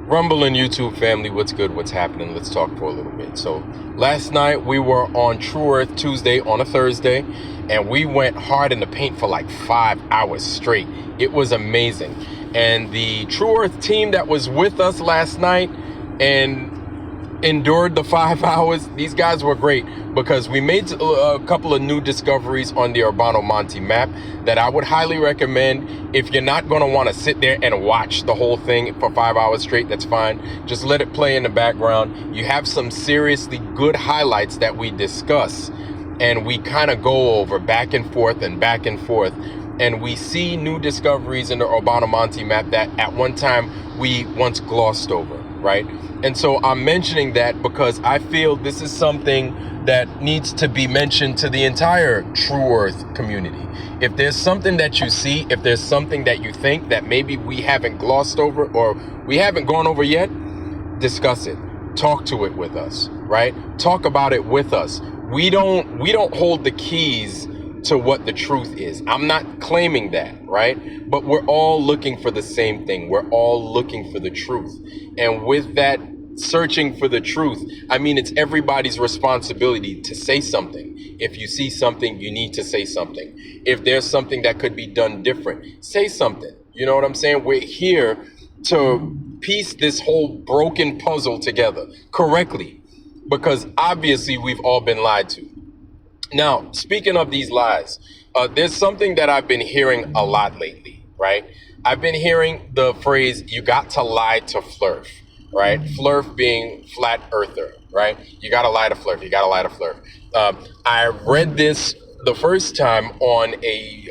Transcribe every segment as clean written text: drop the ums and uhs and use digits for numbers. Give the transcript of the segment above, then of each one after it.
Rumble and YouTube family, what's good? What's happening? Let's talk for a little bit. So last night we were on True Earth Tuesday on a Thursday, and we went hard in the paint for like 5 hours straight. It was amazing. And the True Earth team that was with us last night and endured the 5 hours, these guys were great because we made a couple of new discoveries on the Urbano Monte map that I would highly recommend. If you're not going to want to sit there and watch the whole thing for 5 hours straight, that's fine. Just let it play in the background. You have some seriously good highlights that we discuss, and we kind of go over back and forth and back and forth. And we see new discoveries in the Urbano Monte map that at one time we once glossed over, right? And so I'm mentioning that because I feel this is something that needs to be mentioned to the entire True Earth community. If there's something that you see, if there's something that you think that maybe we haven't glossed over or we haven't gone over yet, discuss it. Talk to it with us, right? Talk about it with us. We don't hold the keys to what the truth is. I'm not claiming that, right? But we're all looking for the same thing. We're all looking for the truth. And with that searching for the truth, I mean, it's everybody's responsibility to say something. If you see something, you need to say something. If there's something that could be done different, say something. You know what I'm saying? We're here to piece this whole broken puzzle together correctly, because obviously we've all been lied to. Now, speaking of these lies, there's something that I've been hearing a lot lately, right? I've been hearing the phrase, you got to lie to Flurf, right? Flurf being flat earther, right? You got to lie to Flurf. You got to lie to Flurf. I read this the first time on a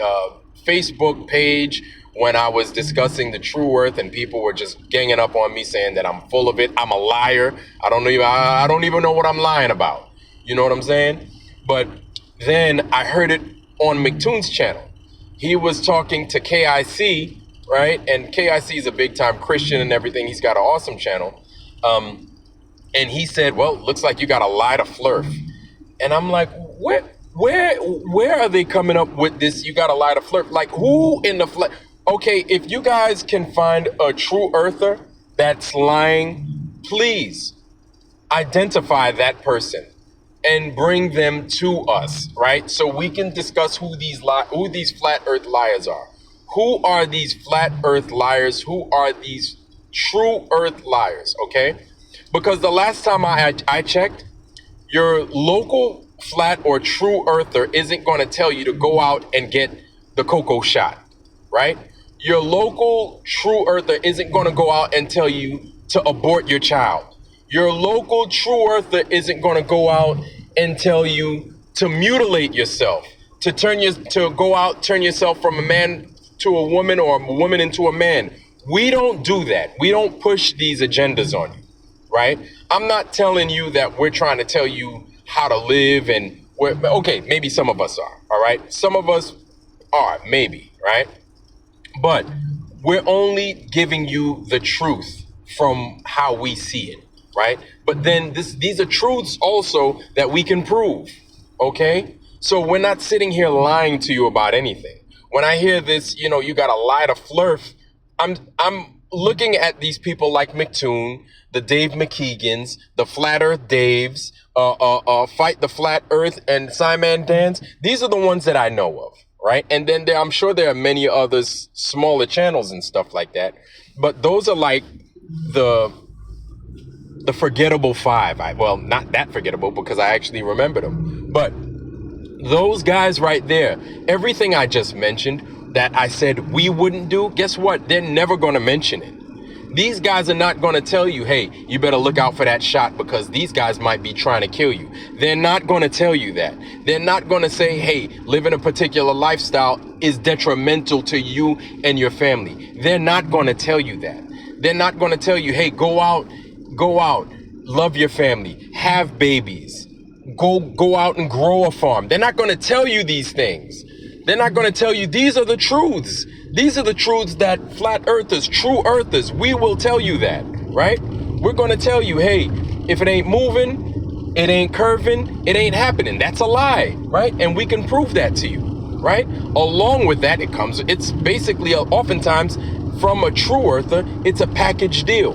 Facebook page when I was discussing the True Earth, and people were just ganging up on me saying that I'm full of it. I'm a liar. I don't even know what I'm lying about. You know what I'm saying? But then I heard it on McToon's channel. He was talking to KIC, right? And KIC is a big time Christian and everything. He's got an awesome channel. And he said, well, looks like you got to lie to Flurf. And I'm like, where are they coming up with this? You got to lie to Flurf. Like, who in the flesh? Okay, if you guys can find a true earther that's lying, please identify that person and bring them to us, right? So we can discuss who these flat earth liars are. Who are these flat earth liars? Who are these true earth liars, okay? Because the last time I checked, your local flat or true earther isn't going to tell you to go out and get the cocoa shot, right? Your local true earther isn't going to go out and tell you to abort your child. Your local true earther isn't going to go out and tell you to mutilate yourself, to turn yourself from a man to a woman or a woman into a man. We don't do that. We don't push these agendas on you, right? I'm not telling you that we're trying to tell you how to live, and okay, maybe some of us are, all right? Some of us are, maybe, right? But we're only giving you the truth from how we see it, right? But then these are truths also that we can prove, okay? So we're not sitting here lying to you about anything. When I hear this, you got to lie to Flurf, I'm looking at these people like McToon, the Dave McKeegans, the Flat Earth Daves, Fight the Flat Earth, and Simon Dance. These are the ones that I know of, right? And then I'm sure there are many others, smaller channels and stuff like that. But those are like the forgettable five. Well, not that forgettable because I actually remember them. But those guys right there, everything I just mentioned that I said we wouldn't do, guess what? They're never going to mention it. These guys are not going to tell you, hey, you better look out for that shot because these guys might be trying to kill you. They're not going to tell you that. They're not going to say, hey, living a particular lifestyle is detrimental to you and your family. They're not going to tell you that. They're not going to tell you, hey, go out, love your family, have babies, go out and grow a farm. They're not going to tell you these things. They're not going to tell you these are the truths. These are the truths that flat earthers, true earthers, we will tell you that, right? We're going to tell you, hey, if it ain't moving, it ain't curving, it ain't happening. That's a lie, right? And we can prove that to you, right? Along with that, it's basically oftentimes from a true earther, it's a package deal.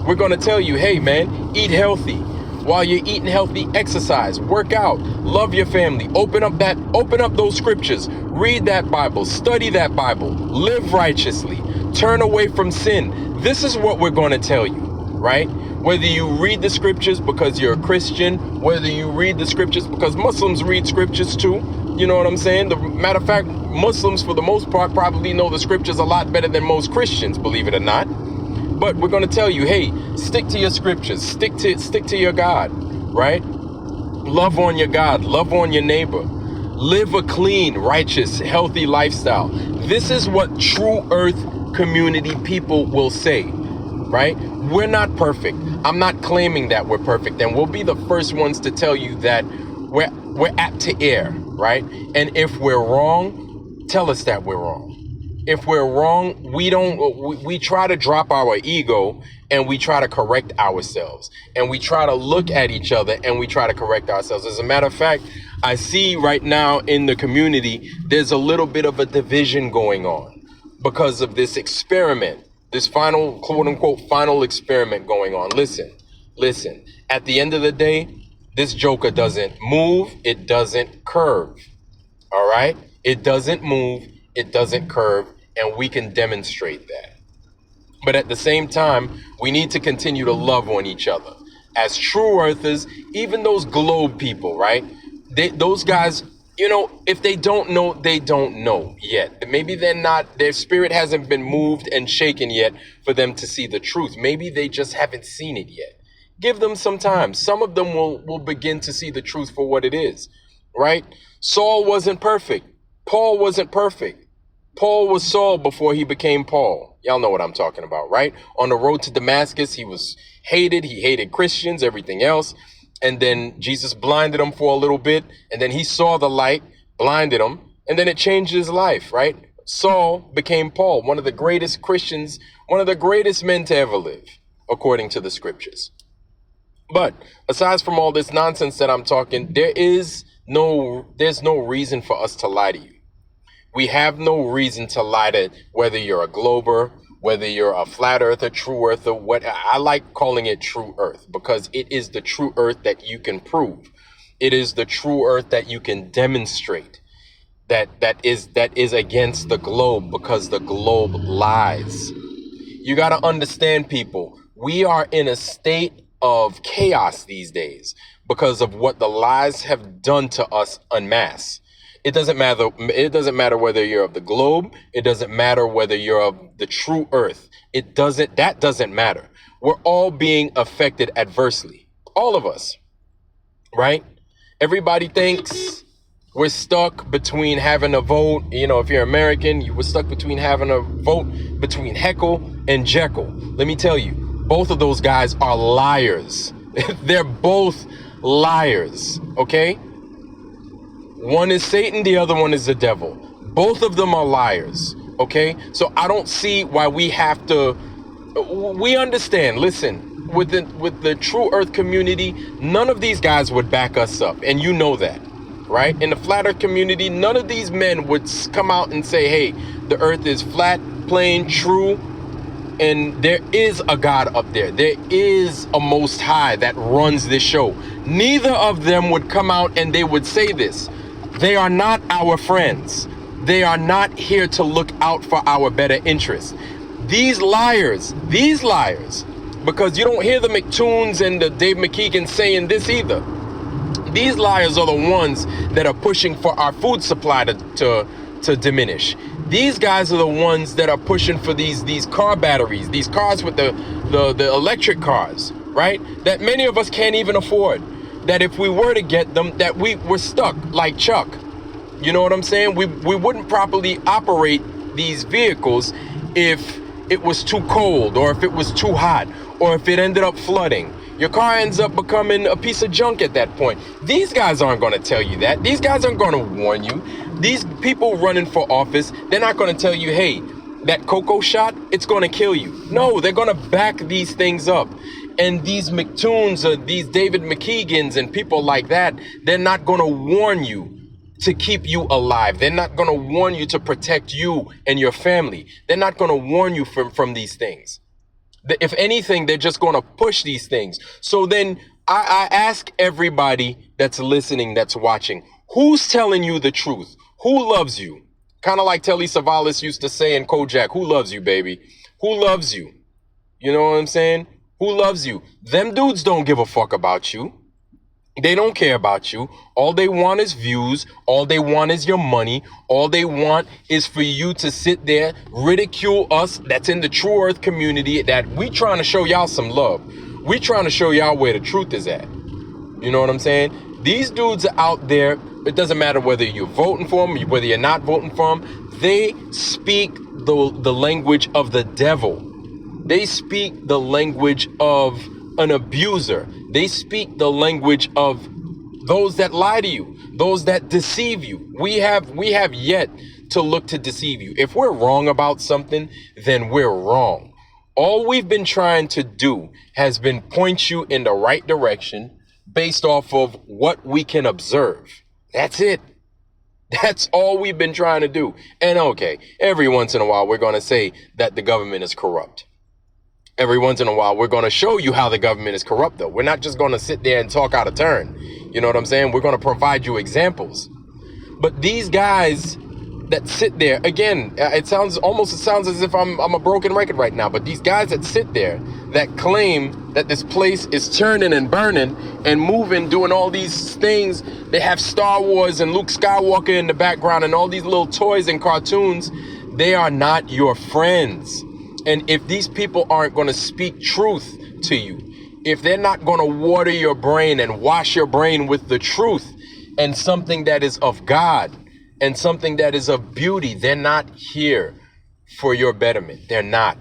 We're going to tell you, hey man, eat healthy. While you're eating healthy, exercise, work out, love your family, open up those scriptures, read that Bible, study that Bible, live righteously, turn away from sin. This is what we're going to tell you, right? Whether you read the scriptures because you're a Christian, whether you read the scriptures because Muslims read scriptures too, you know what I'm saying? The matter of fact, Muslims for the most part probably know the scriptures a lot better than most Christians, believe it or not. But we're going to tell you, hey, stick to your scriptures, stick to your God, right? Love on your God, love on your neighbor, live a clean, righteous, healthy lifestyle. This is what true earth community people will say, right? We're not perfect. I'm not claiming that we're perfect, and we'll be the first ones to tell you that we're apt to err, right? And if we're wrong, tell us that we're wrong. If we're wrong, we try to drop our ego and we try to correct ourselves, and we try to look at each other and we try to correct ourselves. As a matter of fact, I see right now in the community, there's a little bit of a division going on because of this experiment, this final, quote unquote, final experiment going on. Listen, at the end of the day, this joker doesn't move. It doesn't curve. All right. It doesn't move. It doesn't curve, and we can demonstrate that. But at the same time, we need to continue to love on each other. As true earthers, even those globe people, right? Those guys, you know, if they don't know, they don't know yet. Maybe their spirit hasn't been moved and shaken yet for them to see the truth. Maybe they just haven't seen it yet. Give them some time. Some of them will begin to see the truth for what it is, right? Saul wasn't perfect. Paul wasn't perfect. Paul was Saul before he became Paul. Y'all know what I'm talking about, right? On the road to Damascus, he was hated. He hated Christians, everything else. And then Jesus blinded him for a little bit. And then he saw the light, blinded him. And then it changed his life, right? Saul became Paul, one of the greatest Christians, one of the greatest men to ever live, according to the scriptures. But aside from all this nonsense that I'm talking, there's no reason for us to lie to you. We have no reason to lie to whether you're a glober, whether you're a flat earther, true earther, what I like calling it true earth, because it is the true earth that you can prove. It is the true earth that you can demonstrate that is against the globe, because the globe lies. You got to understand, people, we are in a state of chaos these days because of what the lies have done to us en masse. It doesn't matter whether you're of the globe. It doesn't matter whether you're of the true earth. That doesn't matter. We're all being affected adversely. All of us, right? Everybody thinks we're stuck between having a vote. You know, if you're American, you were stuck between having a vote between Heckle and Jekyll. Let me tell you, both of those guys are liars. They're both liars, okay? One is Satan, the other one is the devil. Both of them are liars, okay? So I don't see why we have to, we understand, listen, with the true earth community, none of these guys would back us up, and you know that, right? In the flat earth community, none of these men would come out and say, hey, the earth is flat, plain, true, and there is a God up there. There is a Most High that runs this show. Neither of them would come out and they would say this. They are not our friends. They are not here to look out for our better interests. These liars, because you don't hear the McToons and the Dave McKeegan saying this either. These liars are the ones that are pushing for our food supply to diminish. These guys are the ones that are pushing for these car batteries, these cars with the electric cars, right? That many of us can't even afford. That if we were to get them, that we're stuck like Chuck. You know what I'm saying? We wouldn't properly operate these vehicles if it was too cold, or if it was too hot, or if it ended up flooding. Your car ends up becoming a piece of junk at that point. These guys aren't going to tell you that. These guys aren't going to warn you. These people running for office, they're not going to tell you, hey, that cocoa shot, it's going to kill you. No, they're going to back these things up. And these McToons, these David McKeegans and people like that, they're not going to warn you to keep you alive. They're not going to warn you to protect you and your family. They're not going to warn you from these things. If anything, they're just going to push these things. So then I ask everybody that's listening, that's watching, who's telling you the truth? Who loves you? Kind of like Telly Savalas used to say in Kojak, who loves you, baby? Who loves you? You know what I'm saying? Who loves you? Them dudes don't give a fuck about you. They don't care about you. All they want is views. All they want is your money. All they want is for you to sit there, ridicule us that's in the True Earth community, that we trying to show y'all some love. We trying to show y'all where the truth is at. You know what I'm saying? These dudes are out there. It doesn't matter whether you're voting for them, whether you're not voting for them. They speak the language of the devil. They speak the language of an abuser. They speak the language of those that lie to you, those that deceive you. We have yet to look to deceive you. If we're wrong about something, then we're wrong. All we've been trying to do has been point you in the right direction based off of what we can observe. That's it. That's all we've been trying to do. And okay, every once in a while, we're going to say that the government is corrupt. Every once in a while, we're going to show you how the government is corrupt, though. We're not just going to sit there and talk out of turn. You know what I'm saying? We're going to provide you examples. But these guys that sit there, again, it sounds as if I'm a broken record right now. But these guys that sit there that claim that this place is turning and burning and moving, doing all these things. They have Star Wars and Luke Skywalker in the background and all these little toys and cartoons. They are not your friends. And if these people aren't going to speak truth to you, if they're not going to water your brain and wash your brain with the truth and something that is of God and something that is of beauty, they're not here for your betterment. They're not.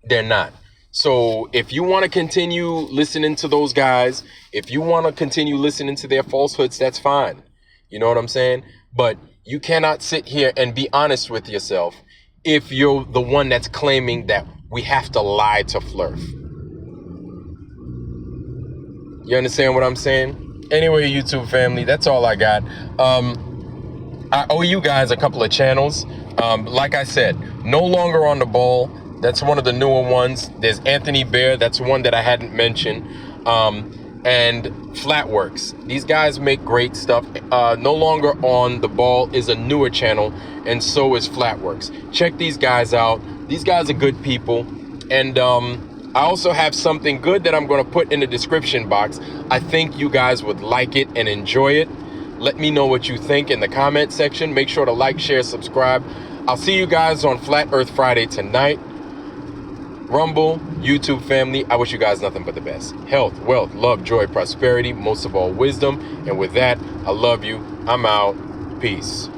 They're not. So if you want to continue listening to those guys, if you want to continue listening to their falsehoods, that's fine. You know what I'm saying? But you cannot sit here and be honest with yourself if you're the one that's claiming that we have to lie to flirt. You understand what I'm saying? Anyway, YouTube family, that's all I got. I owe you guys a couple of channels. Like I said, no longer on the ball. That's one of the newer ones. There's Anthony Bear. That's one that I hadn't mentioned. And Flatworks. These guys make great stuff. No longer on the ball is a newer channel, and so is Flatworks. Check these guys out. These guys are good people. And I also have something good that I'm going to put in the description box. I think you guys would like it and enjoy it. Let me know what you think in the comment section. Make sure to like, share, subscribe. I'll see you guys on Flat Earth Friday tonight. Rumble, YouTube family, I wish you guys nothing but the best. Health, wealth, love, joy, prosperity, most of all wisdom. And with that, I love you. I'm out. Peace.